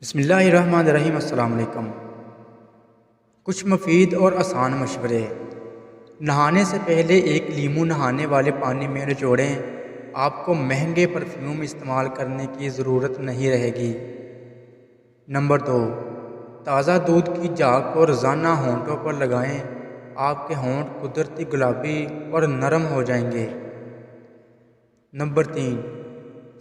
بسم اللہ الرحمن الرحیم۔ السلام علیکم۔ کچھ مفید اور آسان مشورے۔ نہانے سے پہلے ایک لیمو نہانے والے پانی میں نچوڑیں۔ آپ کو مہنگے پرفیوم استعمال کرنے کی ضرورت نہیں رہے گی۔ نمبر 2، تازہ دودھ کی جھاگ کو روزانہ ہونٹوں پر لگائیں۔ آپ کے ہونٹ قدرتی گلابی اور نرم ہو جائیں گے۔ نمبر 3،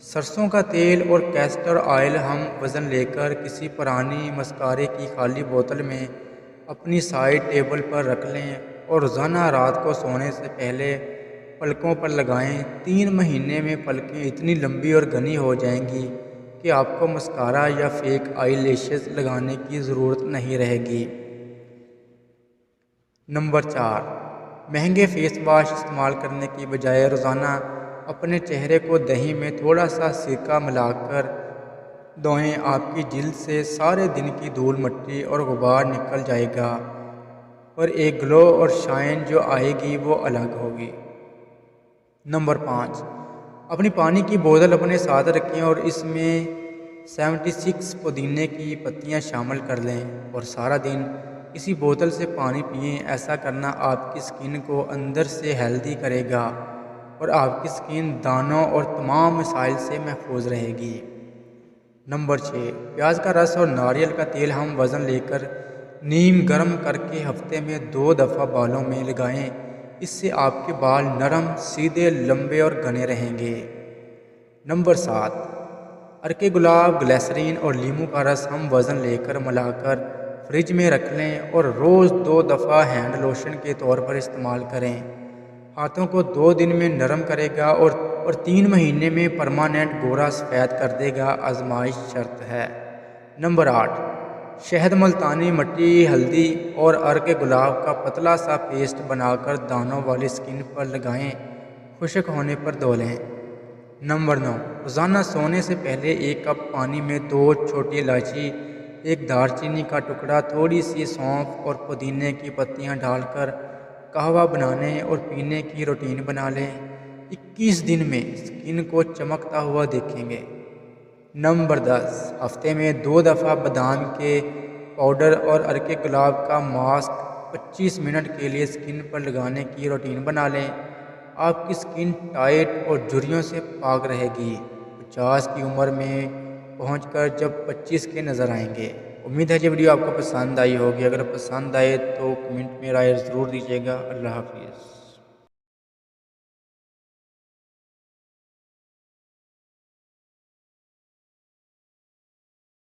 سرسوں کا تیل اور کیسٹر آئل ہم وزن لے کر کسی پرانی مسکارے کی خالی بوتل میں اپنی سائڈ ٹیبل پر رکھ لیں اور روزانہ رات کو سونے سے پہلے پلکوں پر لگائیں۔ 3 مہینے میں پلکیں اتنی لمبی اور گھنی ہو جائیں گی کہ آپ کو مسکارا یا فیک آئی لیشز لگانے کی ضرورت نہیں رہے گی۔ نمبر 4، مہنگے فیس واش استعمال کرنے کی بجائے روزانہ اپنے چہرے کو دہی میں تھوڑا سا سرکہ ملا کر دھوئیں۔ آپ کی جلد سے سارے دن کی دھول مٹی اور غبار نکل جائے گا اور ایک گلو اور شائن جو آئے گی وہ الگ ہوگی۔ نمبر 5، اپنی پانی کی بوتل اپنے ساتھ رکھیں اور اس میں 76 پودینے کی پتیاں شامل کر لیں اور سارا دن اسی بوتل سے پانی پئیں۔ ایسا کرنا آپ کی سکن کو اندر سے ہیلدی کرے گا اور آپ کی سکن دانوں اور تمام مسائل سے محفوظ رہے گی۔ نمبر 6، پیاز کا رس اور ناریل کا تیل ہم وزن لے کر نیم گرم کر کے ہفتے میں 2 دفعہ بالوں میں لگائیں۔ اس سے آپ کے بال نرم، سیدھے، لمبے اور گھنے رہیں گے۔ نمبر 7، عرق گلاب، گلیسرین اور لیمو کا رس ہم وزن لے کر ملا کر فریج میں رکھ لیں اور روز 2 دفعہ ہینڈ لوشن کے طور پر استعمال کریں۔ ہاتھوں کو 2 دن میں نرم کرے گا اور 3 مہینے میں پرماننٹ گورا سفید کر دے گا۔ آزمائش شرط ہے۔ نمبر 8، شہد، ملتانی مٹی، ہلدی اور عرق گلاب کا پتلا سا پیسٹ بنا کر دانوں والی سکن پر لگائیں، خشک ہونے پر دھو لیں۔ نمبر 9، روزانہ سونے سے پہلے 1 کپ پانی میں 2 چھوٹی الائچی، 1 دار چینی کا ٹکڑا، تھوڑی سی سونف اور پودینے کی پتیاں ڈال کر قہوہ بنانے اور پینے کی روٹین بنا لیں۔ 21 دن میں سکن کو چمکتا ہوا دیکھیں گے۔ نمبر 10، ہفتے میں 2 دفعہ بادام کے پاؤڈر اور عرق گلاب کا ماسک 25 منٹ کے لیے سکن پر لگانے کی روٹین بنا لیں۔ آپ کی سکن ٹائٹ اور جھریوں سے پاک رہے گی۔ 50 کی عمر میں پہنچ کر جب 25 کے نظر آئیں گے۔ امید ہے یہ ویڈیو آپ کو پسند آئی ہوگی۔ اگر پسند آئے تو کمنٹ میں رائے ضرور دیجیے گا۔ اللہ حافظ۔